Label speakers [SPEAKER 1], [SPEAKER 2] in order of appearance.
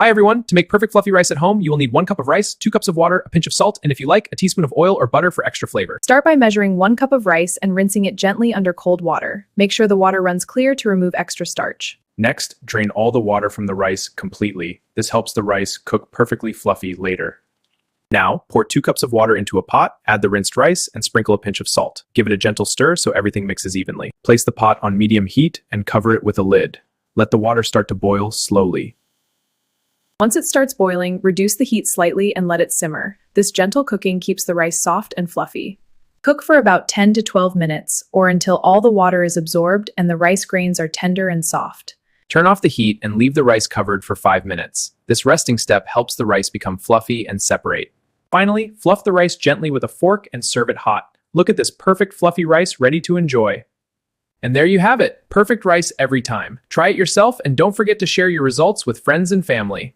[SPEAKER 1] Hi everyone, to make perfect fluffy rice at home, you will need 1 cup of rice, 2 cups of water, a pinch of salt, and if you like, a teaspoon of oil or butter for extra flavor.
[SPEAKER 2] Start by measuring 1 cup of rice and rinsing it gently under cold water. Make sure the water runs clear to remove extra starch.
[SPEAKER 1] Next, drain all the water from the rice completely. This helps the rice cook perfectly fluffy later. Now, pour 2 cups of water into a pot, add the rinsed rice, and sprinkle a pinch of salt. Give it a gentle stir so everything mixes evenly. Place the pot on medium heat and cover it with a lid. Let the water start to boil slowly.
[SPEAKER 2] Once it starts boiling, reduce the heat slightly and let it simmer. This gentle cooking keeps the rice soft and fluffy. Cook for about 10 to 12 minutes, or until all the water is absorbed and the rice grains are tender and soft.
[SPEAKER 1] Turn off the heat and leave the rice covered for 5 minutes. This resting step helps the rice become fluffy and separate. Finally, fluff the rice gently with a fork and serve it hot. Look at this perfect fluffy rice ready to enjoy. And there you have it, perfect rice every time. Try it yourself and don't forget to share your results with friends and family.